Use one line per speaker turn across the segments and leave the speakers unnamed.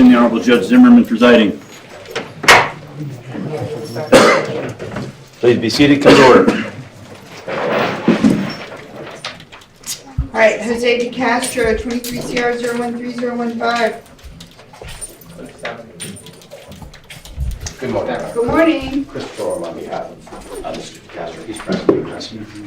session. The Honorable Judge Zimmerman presiding. Please be seated. Come to order.
All right, Jose De Castro, 23 CR 013015.
Good morning.
Good morning.
Chris Thorne on behalf of Mr. Castro. He's present.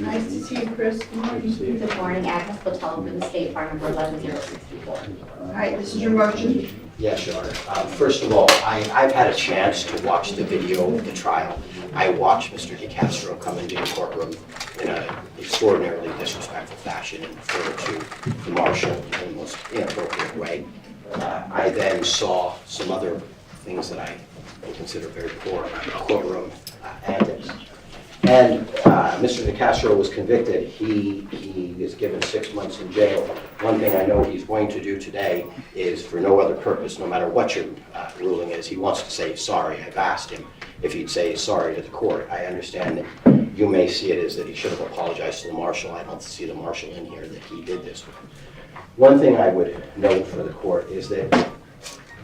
Nice to see you, Chris. Good morning.
Good morning, Agnes Patel from the State Farm number 11064.
All right, this is your motion.
Yes, Your Honor. First of all, I've had a chance to watch the video of the trial. I watched Mr. De Castro come into the courtroom in an extraordinarily disrespectful fashion and refer to the marshal in the most inappropriate way. I then saw some other things that I consider very poor courtroom antics. And Mr. De Castro was convicted. He is given 6 months in jail. One thing I know he's going to do today is, for no other purpose, no matter what your ruling is, he wants to say sorry. I've asked him if he'd say sorry to the court. I understand that you may see it as that he should have apologized to the marshal. I don't see the marshal in here that he did this with. One thing I would note for the court is that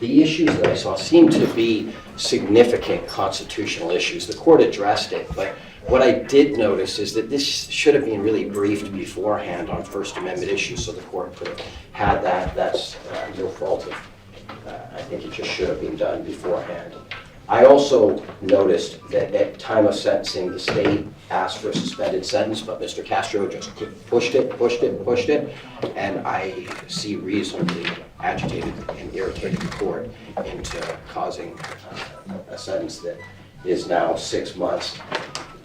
the issues that I saw seem to be significant constitutional issues. The court addressed it, but what I did notice is that this should have been really briefed beforehand on First Amendment issues, so the court could have had that. That's no fault of, I think it just should have been done beforehand. I also noticed that at time of sentencing, the state asked for a suspended sentence, but Mr. Castro just pushed it, and I see reasonably agitated and irritated the court into causing a sentence that is now 6 months.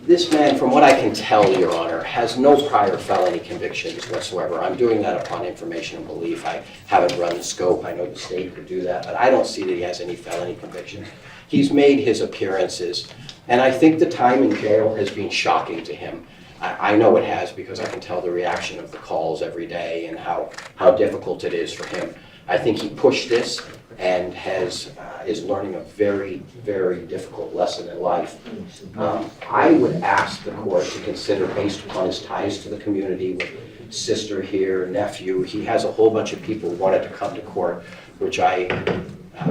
This man, from what I can tell, Your Honor, has no prior felony convictions whatsoever. I'm doing that upon information and belief. I haven't run the scope. I know the state could do that, but I don't see that he has any felony convictions. He's made his appearances, and I think the time in jail has been shocking to him. I know it has, because I can tell the reaction of the calls every day and how difficult it is for him. I think he pushed this and is learning a very, very difficult lesson in life. I would ask the court to consider, based upon his ties to the community, with sister here, nephew, he has a whole bunch of people who wanted to come to court, which I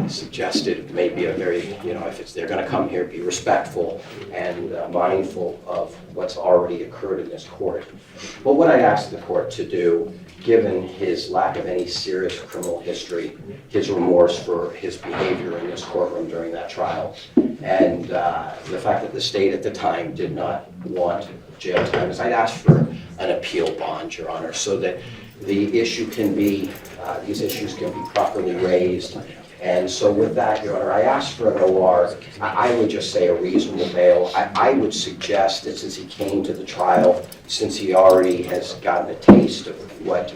suggested may be a very, if they're going to come here, be respectful and mindful of what's already occurred in this court. But what I asked the court to do, given his lack of any serious criminal history, his remorse for his behavior in this courtroom during that trial, and the fact that the state at the time did not want jail time, is I'd ask for an appeal bond, Your Honor, so that the issue can be, these issues can be properly raised. And so with that, Your Honor, I asked for an OR. I would just say a reasonable bail. I would suggest that since he came to the trial, since he already has gotten a taste of what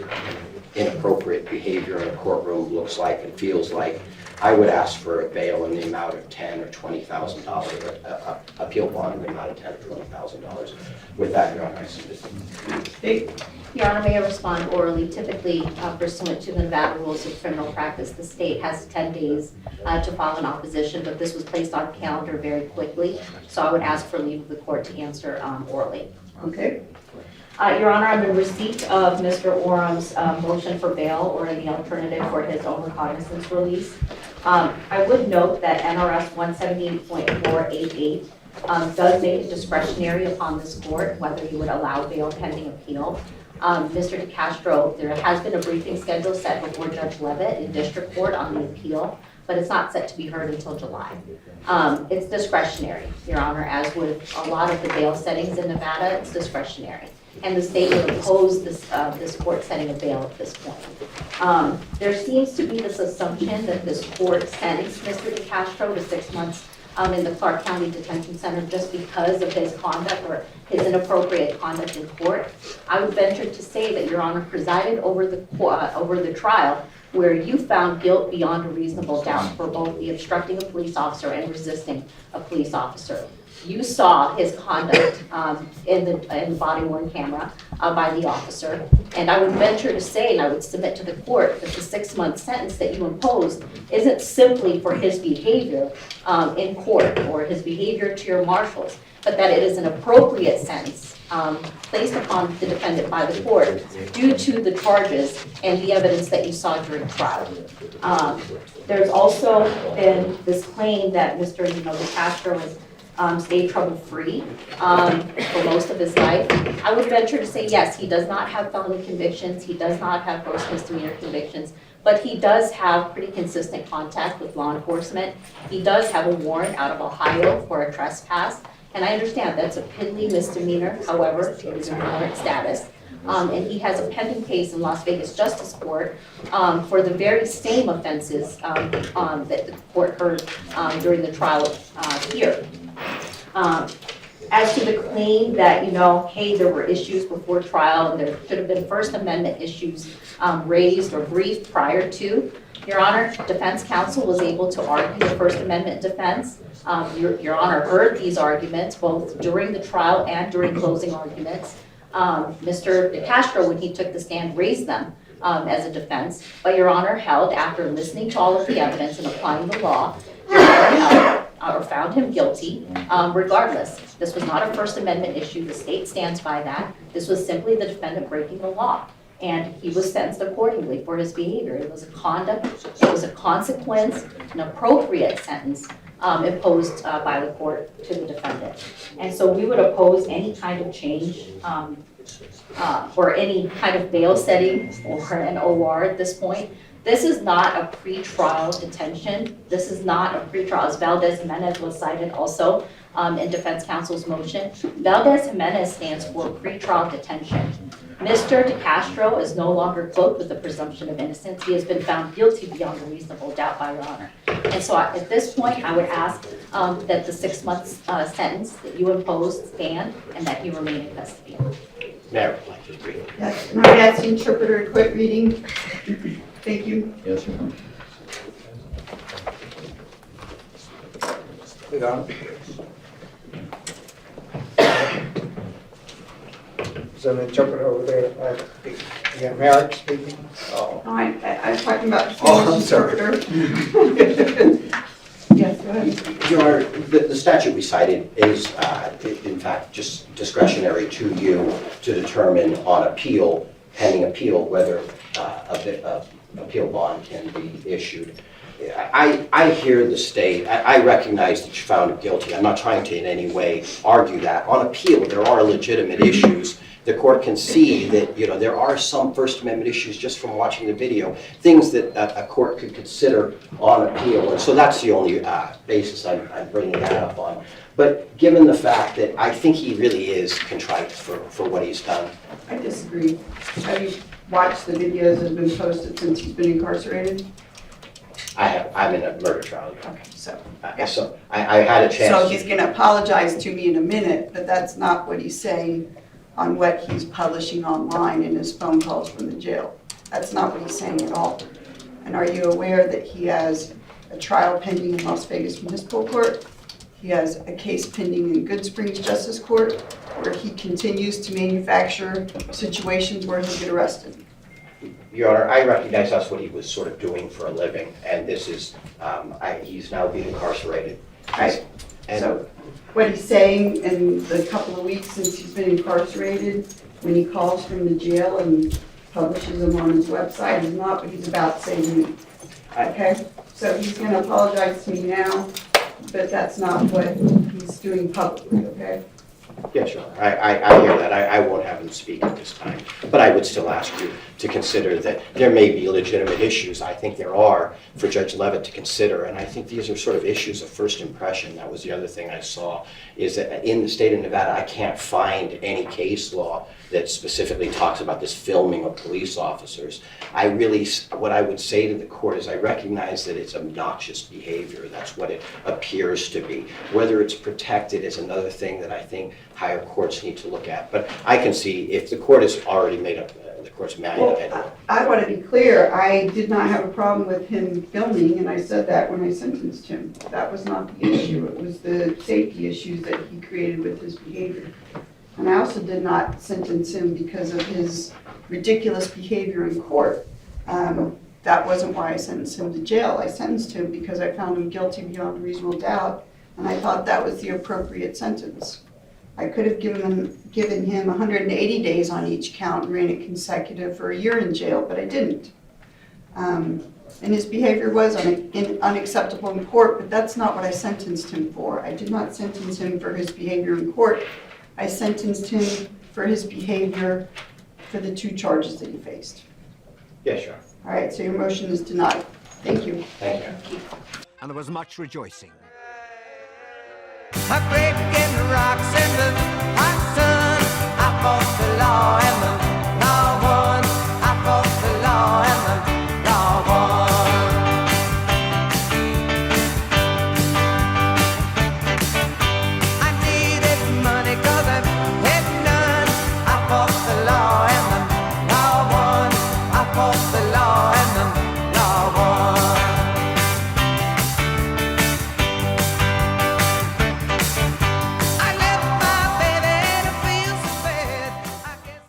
inappropriate behavior in a courtroom looks like and feels like, I would ask for a bail in the amount of $10,000 or $20,000, appeal bond in the amount of $10,000 or $20,000. With that, Your Honor, I submit.
Your Honor, may I respond orally? Typically, pursuant to the Nevada rules of criminal practice, the state has 10 days to file an opposition, but this was placed on calendar very quickly, so I would ask for leave of the court to answer orally.
Okay.
Your Honor, I'm in receipt of Mr. Orum's motion for bail, or the alternative for his own recognizance release. I would note that NRS 178.488 does make it discretionary upon this court whether you would allow bail pending appeal. Mr. De Castro, there has been a briefing schedule set before Judge Levitt in district court on the appeal, but it's not set to be heard until July. It's discretionary, Your Honor, as with a lot of the bail settings in Nevada, it's discretionary. And the state would oppose this court setting a bail at this point. There seems to be this assumption that this court sentenced Mr. De Castro to 6 months in the Clark County Detention Center just because of his conduct or his inappropriate conduct in court. I would venture to say that Your Honor presided over the trial where you found guilt beyond a reasonable doubt for both the obstructing a police officer and resisting a police officer. You saw his conduct in the body-worn camera by the officer, and I would venture to say, and I would submit to the court, that the 6-month sentence that you imposed isn't simply for his behavior in court or his behavior to your marshals, but that it is an appropriate sentence placed upon the defendant by the court due to the charges and the evidence that you saw during trial. There's also been this claim that Mr. DeCastro has stayed trouble-free for most of his life. I would venture to say, yes, he does not have felony convictions, he does not have gross misdemeanor convictions, but he does have pretty consistent contact with law enforcement. He does have a warrant out of Ohio for a trespass, and I understand that's a piddly misdemeanor, however, it is a warrant status. And he has a pending case in Las Vegas Justice Court for the very same offenses that the court heard during the trial here. As to the claim that, hey, there were issues before trial and there should have been First Amendment issues raised or briefed prior to, Your Honor, defense counsel was able to argue the First Amendment defense. Your Honor heard these arguments both during the trial and during closing arguments. Mr. DeCastro, when he took the stand, raised them as a defense, but Your Honor held, after listening to all of the evidence and applying the law, Your Honor held or found him guilty regardless. This was not a First Amendment issue. The state stands by that. This was simply the defendant breaking the law. And he was sentenced accordingly for his behavior. It was a conduct, it was a consequence, an appropriate sentence imposed by the court to the defendant. And so we would oppose any kind of change or any kind of bail setting or an OR at this point. This is not a pretrial detention. This is not a pretrial, as Valdez-Jimenez was cited also in defense counsel's motion. Valdez-Jimenez stands for pretrial detention. Mr. DeCastro is no longer cloaked with the presumption of innocence. He has been found guilty beyond a reasonable doubt by Your Honor. And so at this point, I would ask that the 6-month sentence that you imposed stand and that he remain in custody.
Mayor would like to agree.
Yes, and I would ask the interpreter to quit reading. Thank you.
Yes, Your Honor.
Good on. So the interpreter over there, you got Merrick speaking? Oh.
No, I was talking about the
Oh, I'm
Spanish
sorry.
interpreter. Yes, go ahead.
Your Honor, the statute we cited is, in fact, just discretionary to you to determine on appeal, pending appeal, whether a appeal bond can be issued. I hear the state, I recognize that you found him guilty. I'm not trying to in any way argue that. On appeal, there are legitimate issues. The court can see that, there are some First Amendment issues just from watching the video, things that a court could consider on appeal. And so that's the only basis I'm bringing that up on. But given the fact that I think he really is contrite for what he's done.
I disagree. Have you watched the videos that have been posted since he's been incarcerated?
I'm in a murder trial.
Okay, so.
So I had a chance.
So he's gonna apologize to me in a minute, but that's not what he's saying on what he's publishing online in his phone calls from the jail. That's not what he's saying at all. And are you aware that he has a trial pending in Las Vegas Municipal Court? He has a case pending in Good Springs Justice Court where he continues to manufacture situations where he'll get arrested.
Your Honor, I recognize that's what he was sort of doing for a living, and this is, he's now being incarcerated.
Right.
And
So what he's saying in the couple of weeks since he's been incarcerated, when he calls from the jail and publishes them on his website, is not what he's about to say to me. Okay? So he's going to apologize to me now, but that's not what he's doing publicly, okay?
yes, Your Honor, I hear that. I won't have him speak at this time, but I would still ask you to consider that there may be legitimate issues. I think there are for Judge Levitt to consider, and I think these are sort of issues of first impression. That was the other thing I saw, is that in the state of Nevada, I can't find any case law that specifically talks about this filming of police officers. What I would say to the court is I recognize that it's obnoxious behavior. That's what it appears to be. Whether it's protected is another thing that I think higher courts need to look at. But I can see if the court has already made up the court's manual.
Well, I want to be clear, I did not have a problem with him filming, and I said that when I sentenced him. That was not the issue. It was the safety issues that he created with his behavior. And I also did not sentence him because of his ridiculous behavior in court. That wasn't why I sentenced him to jail. I sentenced him because I found him guilty beyond a reasonable doubt, and I thought that was the appropriate sentence. I could have given him 180 days on each count and ran it consecutive for a year in jail, but I didn't. And his behavior was unacceptable in court, but that's not what I sentenced him for. I did not sentence him for his behavior in court. I sentenced him for his behavior for the 2 charges that he faced.
Yes, Your Honor.
All right, so your motion is denied. Thank you.
Thank you.
And there was much rejoicing.
Happy